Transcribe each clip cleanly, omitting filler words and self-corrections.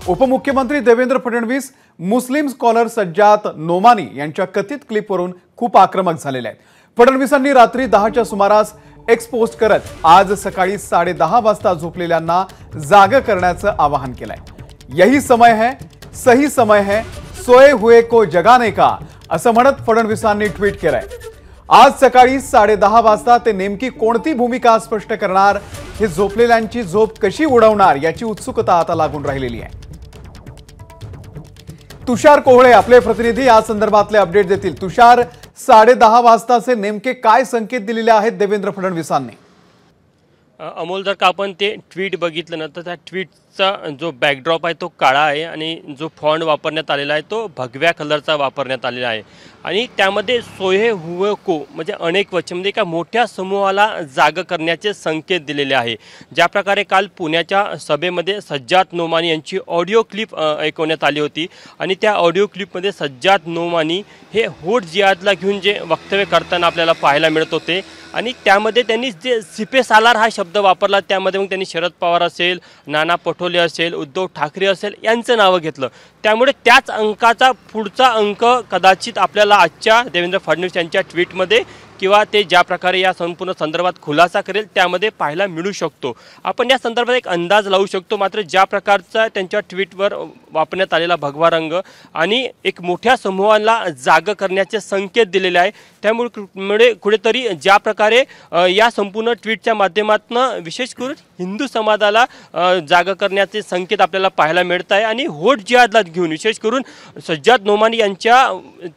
उपमुख्यमंत्री देवेंद्र फडणवीस मुस्लिम स्कॉलर सज्जाद नोमानी यांच्या कथित क्लिपवरून खूप आक्रमक झालेले आहेत। फडणवीसांनी रात्री 10च्या सुमारास एक्स पोस्ट करत आज सकाळी 10:30 वाजता झोपलेल्यांना जाग करण्याचं आवाहन केलंय। यही समय है, सही समय है, सोए हुए को जगाने का असं म्हणत फडणवीसांनी ट्विट केलंय। आज सकाळी 10:30 वाजता ते नेमकी कोणती भूमिका स्पष्ट करणार, हे झोपलेल्यांची झोप कशी उडवणार याची उत्सुकता आता लागून राहिलेली आहे। तुषार कोहळे आपले प्रतिनिधी या संदर्भातले अपडेट देतील। तुषार, 10:30 वाजताचे नेमके काय संकेत दिलेले आहेत देवेंद्र फडणवीसांनी? अमोल, जर का आपण ते ट्विट बघितलं ना तर त्या ट्विटचा जो बॅकड्रॉप आहे तो काळा आहे आणि जो फॉन्ट वापरण्यात आलेला आहे तो भगव्या कलरचा वापरण्यात आलेला आहे आणि त्यामध्ये सोहे हुए को म्हणजे अनेक वचन म्हणजे एका मोठ्या समूहाला जाग करण्याचे संकेत दिलेले आहे। ज्या प्रकारे काल पुण्याच्या सभेमध्ये सज्जाद नोमानी यांची ऑडिओ क्लिप ऐकवण्यात आली होती आणि त्या ऑडिओ क्लिपमध्ये सज्जाद नोमानी हे होट जिहादला घेऊन जे वक्तव्य करताना आपल्याला पाहायला मिळत होते आणि त्यामध्ये त्यांनी जे सिपे सालार हा शब्द वापरला, त्यामध्ये मग त्यांनी शरद पवार असेल, नाना पटोले असेल, उद्धव ठाकरे असेल यांचं नाव घेतलं। त्यामुळे त्याच अंकाचा पुढचा अंक कदाचित आपल्याला आजच्या देवेंद्र फडणवीस यांच्या ट्विटमध्ये किंवा ते ज्या प्रकारे या संपूर्ण संदर्भात खुलासा करेल त्यामध्ये पाहायला मिळू शकतो। आपण या संदर्भात एक अंदाज लावू शकतो, मात्र ज्या प्रकारचा त्यांच्या ट्विटवर वापरण्यात आलेला भगवा रंग आणि एक मोठ्या समूहाला जाग करण्याचे संकेत दिलेले आहे, त्यामुळे कुठेतरी ज्या प्रकारे या संपूर्ण ट्विटच्या माध्यमातून विशेष करून हिंदू समाजाला जाग करण्याचे संकेत आपल्याला पाहायला मिळत आहे आणि होट जिहादला घेऊन विशेष करून सज्जाद नोमानी यांच्या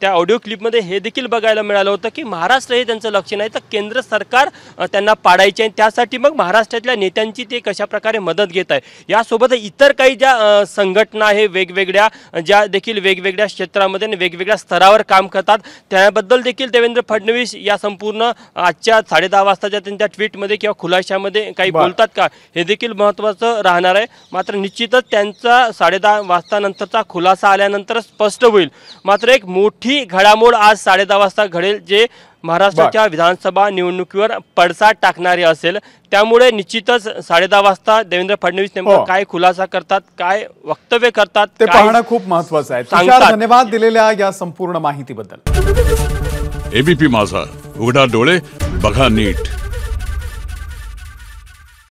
त्या ऑडिओ क्लिपमध्ये हे देखील बघायला मिळालं होतं की महाराष्ट्र हे त्यांचं लक्ष नाही तर केंद्र सरकार त्यांना पाडायचे आहे, त्यासाठी मग महाराष्ट्रातल्या नेत्यांची ते कशा प्रकारे मदत घेत आहे। यासोबत इतर काही ज्या संघटना आहे वेगवेगळ्या ज्या देखील वेगवेगळ्या क्षेत्रामध्ये आणि वेगवेगळ्या स्तरावर काम करतात त्याबद्दल देखील देवेंद्र फडणवीस या संपूर्ण आजच्या 10:30 वाजताच्या त्यांच्या ट्विटमध्ये किंवा खुलाशामध्ये काही बोलतात का हे देखील महत्त्वाचं राहणार आहे। मात्र निश्चितच त्यांचा 10:30 वाजतानंतरचा खुलासा आल्यानंतर स्पष्ट होईल। मात्र एक मोठी घडामोड आज 10:30 वाजता घडेल जे महाराष्ट्राच्या विधानसभा निवडणुकीवर पडसाद टाकणारे असेल, त्यामुळे निश्चितच 10:30 वाजता देवेंद्र फडणवीस नेमकं काय खुलासा करतात, काय वक्तव्य करतात ते पाहणं खूप महत्त्वाचं आहे। तुषार, धन्यवाद दिलेल्या या संपूर्ण माहितीबद्दल। एबीपी माझा, उघडा डोळे बघा नीट।